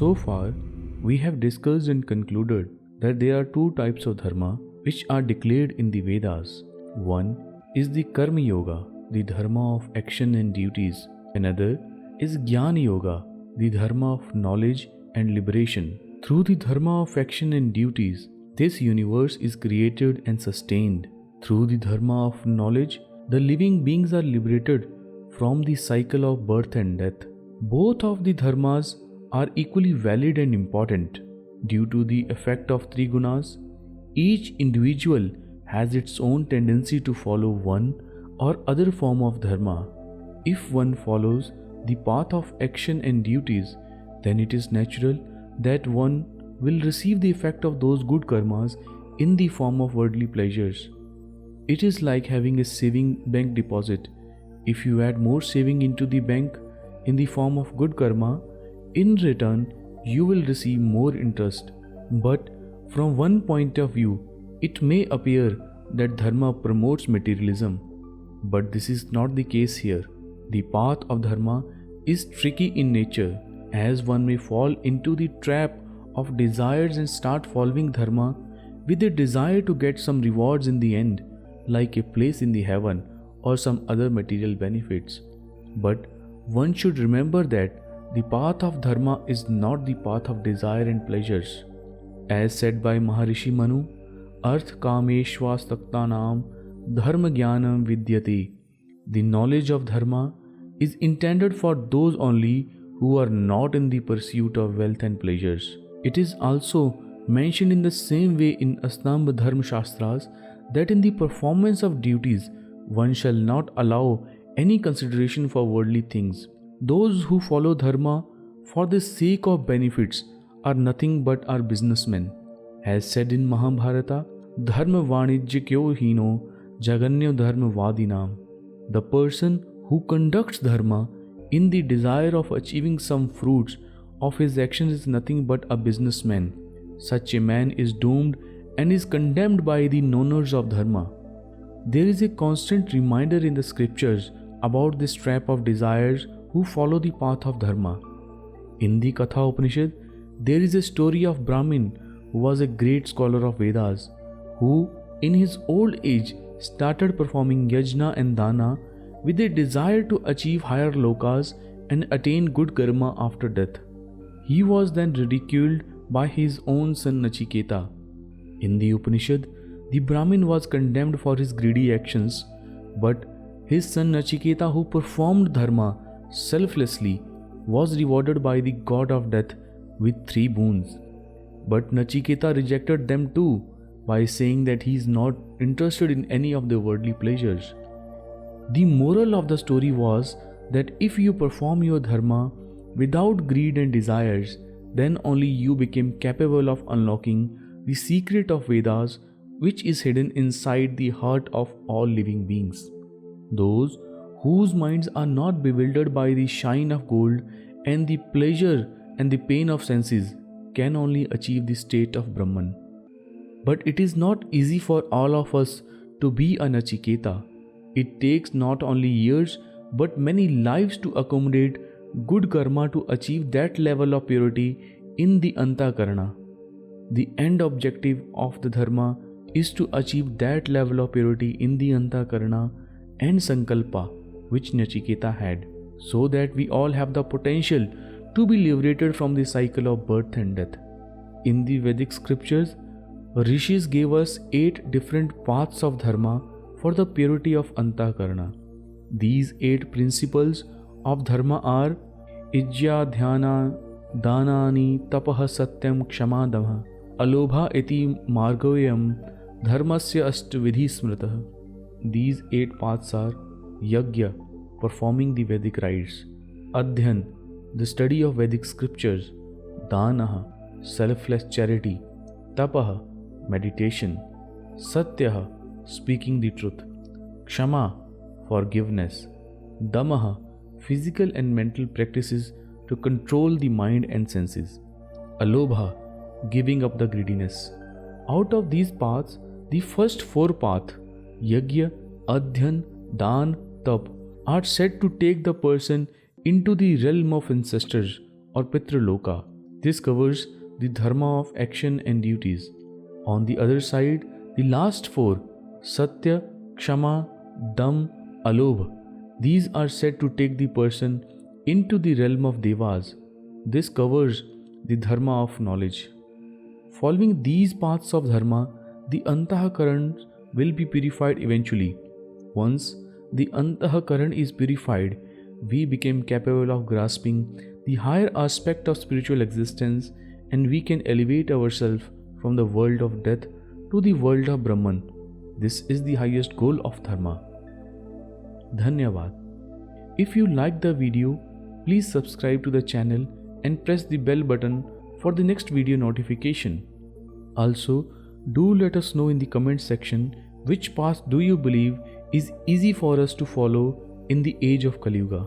So far, we have discussed and concluded that there are two types of dharma which are declared in the Vedas. One is the Karma Yoga, the dharma of action and duties. Another is Jnana Yoga, the dharma of knowledge and liberation. Through the dharma of action and duties, this universe is created and sustained. Through the dharma of knowledge, the living beings are liberated from the cycle of birth and death. Both of the dharmas are equally valid and important. Due to the effect of three gunas, each individual has its own tendency to follow one or other form of dharma. If one follows the path of action and duties, then it is natural that one will receive the effect of those good karmas in the form of worldly pleasures. It is like having a saving bank deposit. If you add more saving into the bank in the form of good karma, in return you will receive more interest. But from one point of view, it may appear that dharma promotes materialism. But this is not the case here. The path of dharma is tricky in nature, as one may fall into the trap of desires and start following dharma with a desire to get some rewards in the end, like a place in the heaven or some other material benefits. But one should remember that the path of dharma is not the path of desire and pleasures. As said by Maharishi Manu, Arth Kameshvastaktanam Dharma Jnanam Vidyate. The knowledge of dharma is intended for those only who are not in the pursuit of wealth and pleasures. It is also mentioned in the same way in Astambha Dharma Shastras that in the performance of duties, one shall not allow any consideration for worldly things. Those who follow dharma for the sake of benefits are nothing but are businessmen. As said in Mahabharata, Dharma Vanijyakyo Hino Jaganyo Dharma Vadinam. The person who conducts dharma in the desire of achieving some fruits of his actions is nothing but a businessman. Such a man is doomed and is condemned by the knowners of dharma. There is a constant reminder in the scriptures about this trap of desires who follow the path of dharma. In the Katha Upanishad, there is a story of Brahmin who was a great scholar of Vedas, who in his old age started performing yajna and dana with a desire to achieve higher lokas and attain good karma after death. He was then ridiculed by his own son Nachiketa. In the Upanishad, the Brahmin was condemned for his greedy actions, but his son Nachiketa, who performed dharma selflessly, was rewarded by the god of death with 3 boons. But Nachiketa rejected them too by saying that he is not interested in any of the worldly pleasures. The moral of the story was that if you perform your dharma without greed and desires, then only you became capable of unlocking the secret of Vedas, which is hidden inside the heart of all living beings. Those whose minds are not bewildered by the shine of gold and the pleasure and the pain of senses can only achieve the state of Brahman. But it is not easy for all of us to be a Nachiketa. It takes not only years but many lives to accommodate good karma to achieve that level of purity in the Antakarana. The end objective of the dharma is to achieve that level of purity in the Antakarana and Sankalpa which Nachiketa had, so that we all have the potential to be liberated from the cycle of birth and death. In the Vedic scriptures, Rishis gave us 8 different paths of dharma for the purity of Antakarana. These 8 principles of dharma are Ijya Dhyana Danani Tapaha Satyam Kshamadama Alobha iti Margoyam Dharmasya Ashtavidhi Smritah. These 8 paths are Yajna, performing the Vedic rites; Adhyan, the study of Vedic scriptures; Danaha, selfless charity; Tapaha, meditation; Satyaha, speaking the truth; Kshama, forgiveness; Damaha, physical and mental practices to control the mind and senses; Alobha, giving up the greediness. Out of these paths, the first 4 paths, Yajna, Adhyan, Dan, Tap, are said to take the person into the realm of ancestors or Pitraloka. This covers the dharma of action and duties. On the other side, the last four, Satya, Kshama, Dam, Alobh, these are said to take the person into the realm of Devas. This covers the dharma of knowledge. Following these paths of dharma, the Antahakaran will be purified eventually. Once the Antahakaran is purified, we become capable of grasping the higher aspect of spiritual existence, and we can elevate ourselves from the world of death to the world of Brahman. This is the highest goal of dharma. Dhanyavad. If you like the video, please subscribe to the channel and press the bell button for the next video notification. Also, do let us know in the comment section which path do you believe is easy for us to follow in the age of Kali Yuga.